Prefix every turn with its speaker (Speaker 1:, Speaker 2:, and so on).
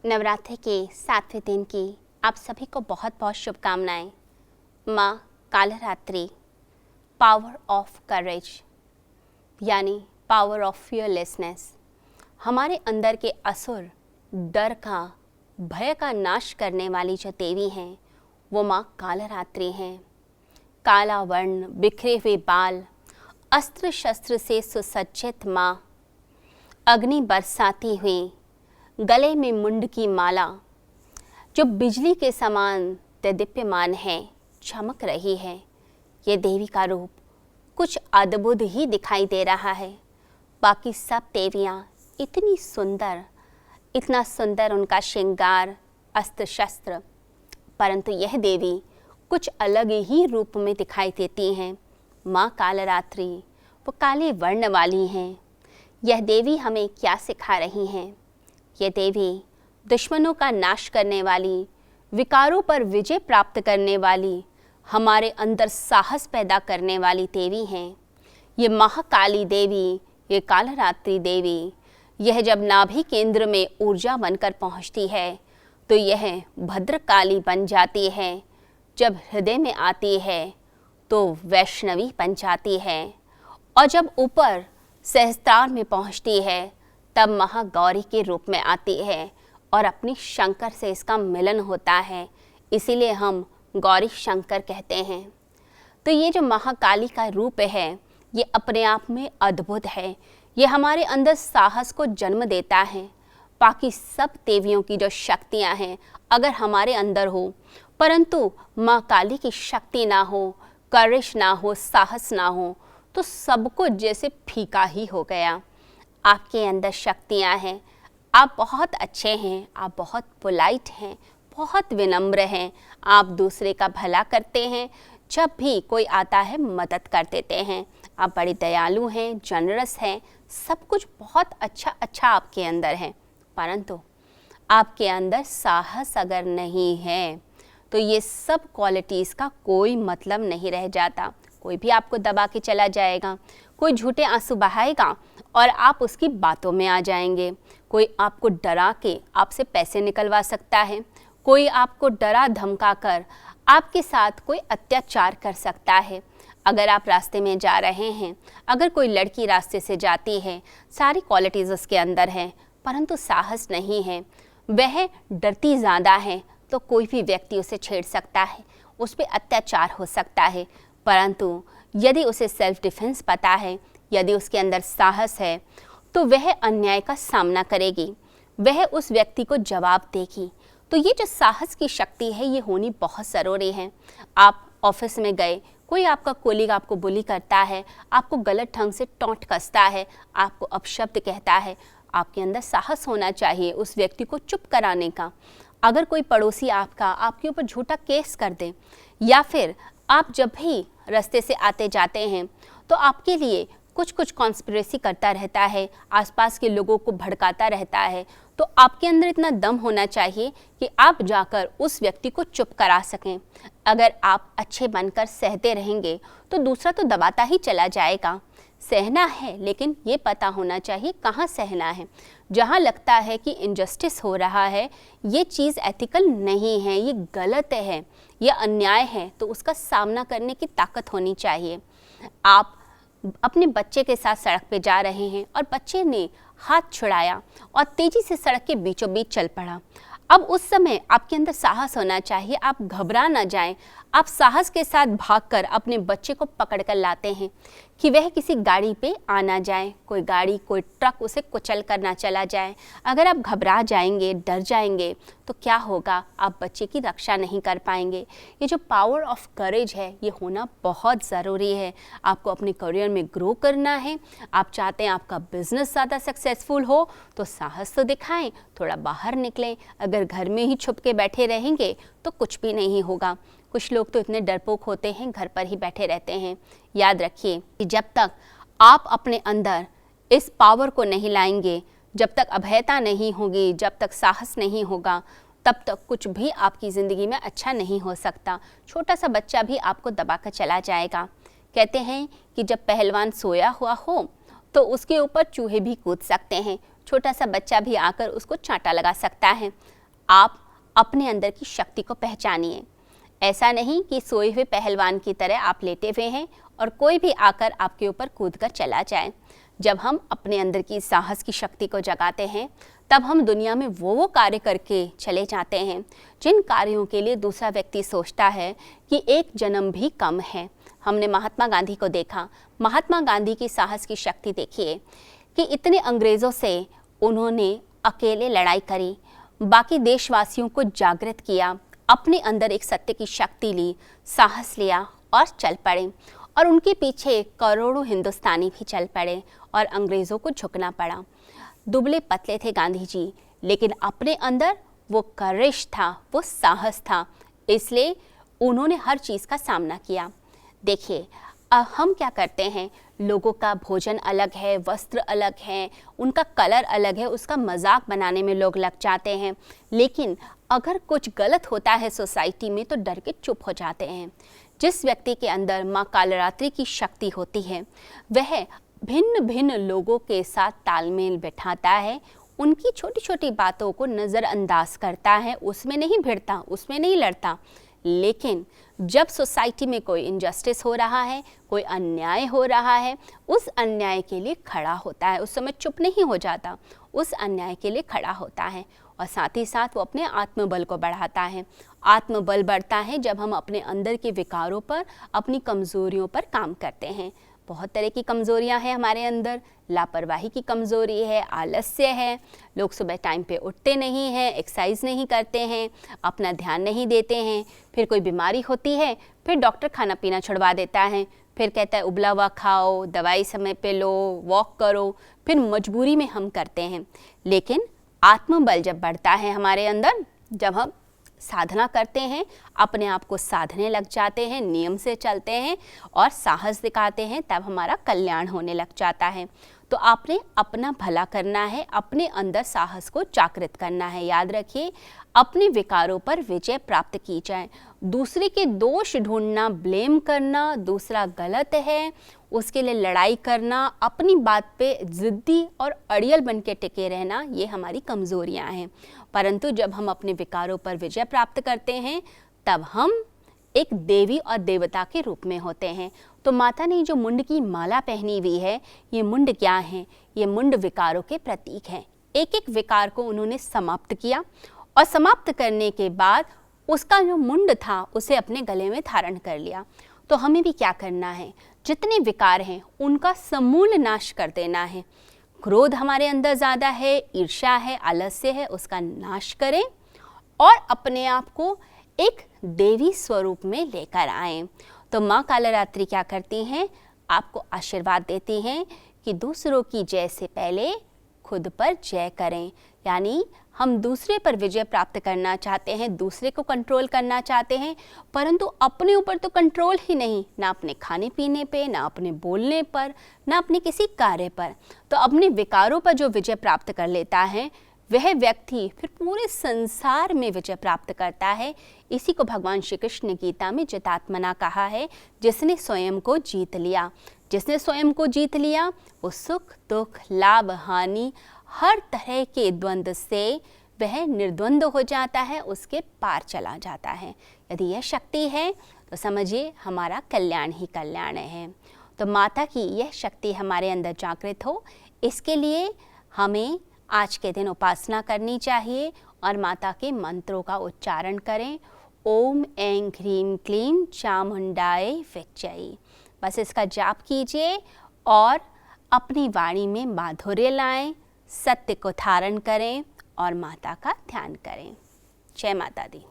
Speaker 1: नवरात्रि के 7वें दिन की आप सभी को बहुत बहुत शुभकामनाएं। माँ कालरात्रि, पावर ऑफ करेज यानी पावर ऑफ फियरलेसनेस, हमारे अंदर के असुर, डर का, भय का नाश करने वाली जो देवी हैं वो माँ कालरात्रि हैं। काला वर्ण, बिखरे हुए बाल, अस्त्र शस्त्र से सुसज्जित माँ, अग्नि बरसाती हुई, गले में मुंड की माला जो बिजली के समान देदीप्यमान है, चमक रही है। ये देवी का रूप कुछ अद्भुत ही दिखाई दे रहा है। बाकी सब देवियाँ इतनी सुंदर, इतना सुंदर उनका श्रृंगार, अस्त्र शस्त्र, परंतु यह देवी कुछ अलग ही रूप में दिखाई देती हैं। माँ कालरात्रि वो काले वर्ण वाली हैं। यह देवी हमें क्या सिखा रही हैं? ये देवी दुश्मनों का नाश करने वाली, विकारों पर विजय प्राप्त करने वाली, हमारे अंदर साहस पैदा करने वाली देवी हैं। ये महाकाली देवी, ये कालरात्रि देवी, यह जब नाभि केंद्र में ऊर्जा बनकर पहुंचती है तो यह भद्रकाली बन जाती है। जब हृदय में आती है तो वैष्णवी बन जाती है, और जब ऊपर सहस्त्रार में पहुंचती है तब महागौरी के रूप में आती है और अपनी शंकर से इसका मिलन होता है। इसीलिए हम गौरी शंकर कहते हैं। तो ये जो महाकाली का रूप है ये अपने आप में अद्भुत है। ये हमारे अंदर साहस को जन्म देता है। बाकी सब देवियों की जो शक्तियाँ हैं अगर हमारे अंदर हो, परंतु माँ काली की शक्ति ना हो, करेज ना हो, साहस ना हो, तो सब कुछ जैसे फीका ही हो गया। आपके अंदर शक्तियाँ हैं, आप बहुत अच्छे हैं, आप बहुत पोलाइट हैं, बहुत विनम्र हैं, आप दूसरे का भला करते हैं, जब भी कोई आता है मदद कर देते हैं, आप बड़े दयालु हैं, जनरस हैं, सब कुछ बहुत अच्छा आपके अंदर है। परंतु आपके अंदर साहस अगर नहीं है तो ये सब क्वालिटीज़ का कोई मतलब नहीं रह जाता। कोई भी आपको दबा के चला जाएगा, कोई झूठे आंसू बहाएगा और आप उसकी बातों में आ जाएंगे। कोई आपको डरा के आपसे पैसे निकलवा सकता है, कोई आपको डरा धमका कर आपके साथ कोई अत्याचार कर सकता है। अगर आप रास्ते में जा रहे हैं, अगर कोई लड़की रास्ते से जाती है, सारी क्वालिटीज़ उसके अंदर हैं, परंतु साहस नहीं है, वह डरती ज़्यादा है, तो कोई भी व्यक्ति उसे छेड़ सकता है, उस पर अत्याचार हो सकता है। परंतु यदि उसे सेल्फ डिफेंस पता है, यदि उसके अंदर साहस है, तो वह अन्याय का सामना करेगी, वह उस व्यक्ति को जवाब देगी। तो ये जो साहस की शक्ति है ये होनी बहुत ज़रूरी है। आप ऑफिस में गए, कोई आपका कोलीग आपको बुली करता है, आपको गलत ढंग से टोंट कसता है, आपको अपशब्द कहता है, आपके अंदर साहस होना चाहिए उस व्यक्ति को चुप कराने का। अगर कोई पड़ोसी आपका आपके ऊपर झूठा केस कर दे, या फिर आप जब भी रास्ते से आते जाते हैं तो आपके लिए कुछ कॉन्स्पिरेसी करता रहता है, आसपास के लोगों को भड़काता रहता है, तो आपके अंदर इतना दम होना चाहिए कि आप जाकर उस व्यक्ति को चुप करा सकें। अगर आप अच्छे बनकर सहते रहेंगे तो दूसरा तो दबाता ही चला जाएगा। सहना है, लेकिन ये पता होना चाहिए कहाँ सहना है। जहाँ लगता है कि इनजस्टिस हो रहा है, ये चीज़ एथिकल नहीं है, ये गलत है, ये अन्याय है, तो उसका सामना करने की ताकत होनी चाहिए। आप अपने बच्चे के साथ सड़क पे जा रहे हैं और बच्चे ने हाथ छुड़ाया और तेज़ी से सड़क के बीचों बीच चल पड़ा। अब उस समय आपके अंदर साहस होना चाहिए, आप घबरा ना जाएं, आप साहस के साथ भागकर अपने बच्चे को पकड़ कर लाते हैं कि वह किसी गाड़ी पे आ ना जाए, कोई गाड़ी, कोई ट्रक उसे कुचल कर ना चला जाए। अगर आप घबरा जाएंगे, डर जाएंगे, तो क्या होगा? आप बच्चे की रक्षा नहीं कर पाएंगे। ये जो पावर ऑफ करेज है ये होना बहुत ज़रूरी है। आपको अपने करियर में ग्रो करना है, आप चाहते हैं आपका बिजनेस ज़्यादा सक्सेसफुल हो, तो साहस तो दिखाएं, थोड़ा बाहर निकलें। अगर घर में ही छुप के बैठे रहेंगे तो कुछ भी नहीं होगा। कुछ लोग तो इतने डरपोक होते हैं, घर पर ही बैठे रहते हैं। याद रखिए कि जब तक आप अपने अंदर इस पावर को नहीं लाएंगे, जब तक अभयता नहीं होगी, जब तक साहस नहीं होगा, तब तक कुछ भी आपकी ज़िंदगी में अच्छा नहीं हो सकता। छोटा सा बच्चा भी आपको दबाकर चला जाएगा। कहते हैं कि जब पहलवान सोया हुआ हो तो उसके ऊपर चूहे भी कूद सकते हैं। छोटा सा बच्चा भी आकर उसको चांटा लगा सकता है। आप अपने अंदर की शक्ति को पहचानिए। ऐसा नहीं कि सोए हुए पहलवान की तरह आप लेटे हुए हैं और कोई भी आकर आपके ऊपर कूदकर चला जाए। जब हम अपने अंदर की साहस की शक्ति को जगाते हैं, तब हम दुनिया में वो कार्य करके चले जाते हैं जिन कार्यों के लिए दूसरा व्यक्ति सोचता है कि एक जन्म भी कम है। हमने महात्मा गांधी को देखा। महात्मा गांधी की साहस की शक्ति देखिए कि इतने अंग्रेज़ों से उन्होंने अकेले लड़ाई करी, बाकी देशवासियों को जागृत किया, अपने अंदर एक सत्य की शक्ति ली, साहस लिया और चल पड़े। और उनके पीछे करोड़ों हिंदुस्तानी भी चल पड़े और अंग्रेज़ों को झुकना पड़ा। दुबले पतले थे गांधी जी, लेकिन अपने अंदर वो करेज था, वो साहस था, इसलिए उन्होंने हर चीज़ का सामना किया। देखिए, हम क्या करते हैं, लोगों का भोजन अलग है, वस्त्र अलग है, उनका कलर अलग है, उसका मजाक बनाने में लोग लग जाते हैं। लेकिन अगर कुछ गलत होता है सोसाइटी में तो डर के चुप हो जाते हैं। जिस व्यक्ति के अंदर माँ कालरात्रि की शक्ति होती है, वह भिन्न भिन्न लोगों के साथ तालमेल बैठाता है, उनकी छोटी छोटी बातों को नज़रअंदाज करता है, उसमें नहीं भिड़ता, उसमें नहीं लड़ता। लेकिन जब सोसाइटी में कोई इनजस्टिस हो रहा है, कोई अन्याय हो रहा है, उस अन्याय के लिए खड़ा होता है। उस समय चुप नहीं हो जाता, उस अन्याय के लिए खड़ा होता है और साथ ही साथ वो अपने आत्मबल को बढ़ाता है। आत्मबल बढ़ता है जब हम अपने अंदर के विकारों पर, अपनी कमज़ोरियों पर काम करते हैं। बहुत तरह की कमज़ोरियां हैं हमारे अंदर। लापरवाही की कमज़ोरी है, आलस्य है, लोग सुबह टाइम पे उठते नहीं हैं, एक्सरसाइज नहीं करते हैं, अपना ध्यान नहीं देते हैं। फिर कोई बीमारी होती है, फिर डॉक्टर खाना पीना छुड़वा देता है, फिर कहता है उबला हुआ खाओ, दवाई समय पे लो, वॉक करो, फिर मजबूरी में हम करते हैं। लेकिन आत्मबल जब बढ़ता है हमारे अंदर, जब हम साधना करते हैं, अपने आप को साधने लग जाते हैं, नियम से चलते हैं और साहस दिखाते हैं, तब हमारा कल्याण होने लग जाता है। तो आपने अपना भला करना है, अपने अंदर साहस को जागृत करना है। याद रखिए, अपने विकारों पर विजय प्राप्त की जाए। दूसरे के दोष ढूंढना, ब्लेम करना, दूसरा गलत है उसके लिए लड़ाई करना, अपनी बात पे ज़िद्दी और अड़ियल बन के टिके रहना, ये हमारी कमज़ोरियाँ हैं। परंतु जब हम अपने विकारों पर विजय प्राप्त करते हैं, तब हम एक देवी और देवता के रूप में होते हैं। तो माता ने जो मुंड की माला पहनी हुई है, ये मुंड क्या है? ये मुंड विकारों के प्रतीक हैं। एक एक विकार को उन्होंने समाप्त किया और समाप्त करने के बाद उसका जो मुंड था उसे अपने गले में धारण कर लिया। तो हमें भी क्या करना है? जितने विकार हैं उनका समूल नाश कर देना है। क्रोध हमारे अंदर ज़्यादा है, ईर्ष्या है, आलस्य है, उसका नाश करें और अपने आप को एक देवी स्वरूप में लेकर आएं। तो माँ कालरात्रि क्या करती हैं? आपको आशीर्वाद देती हैं कि दूसरों की जय से पहले खुद पर जय करें। यानी हम दूसरे पर विजय प्राप्त करना चाहते हैं, दूसरे को कंट्रोल करना चाहते हैं, परंतु अपने ऊपर तो कंट्रोल ही नहीं, ना अपने खाने पीने पे, ना अपने बोलने पर, ना अपने किसी कार्य पर। तो अपने विकारों पर जो विजय प्राप्त कर लेता है, वह व्यक्ति फिर पूरे संसार में विजय प्राप्त करता है। इसी को भगवान श्री कृष्ण ने गीता में जितात्मना कहा है, जिसने स्वयं को जीत लिया। जिसने स्वयं को जीत लिया, वो सुख दुख, लाभ हानि, हर तरह के द्वंद्व से वह निर्द्वंद हो जाता है, उसके पार चला जाता है। यदि यह शक्ति है तो समझिए हमारा कल्याण ही कल्याण है। तो माता की यह शक्ति हमारे अंदर जागृत हो, इसके लिए हमें आज के दिन उपासना करनी चाहिए और माता के मंत्रों का उच्चारण करें। ओम ऐं ह्रीं क्लीं चामुंडाय विच्चै। बस इसका जाप कीजिए और अपनी वाणी में माधुर्य लाएं, सत्य को धारण करें और माता का ध्यान करें। जय माता दी।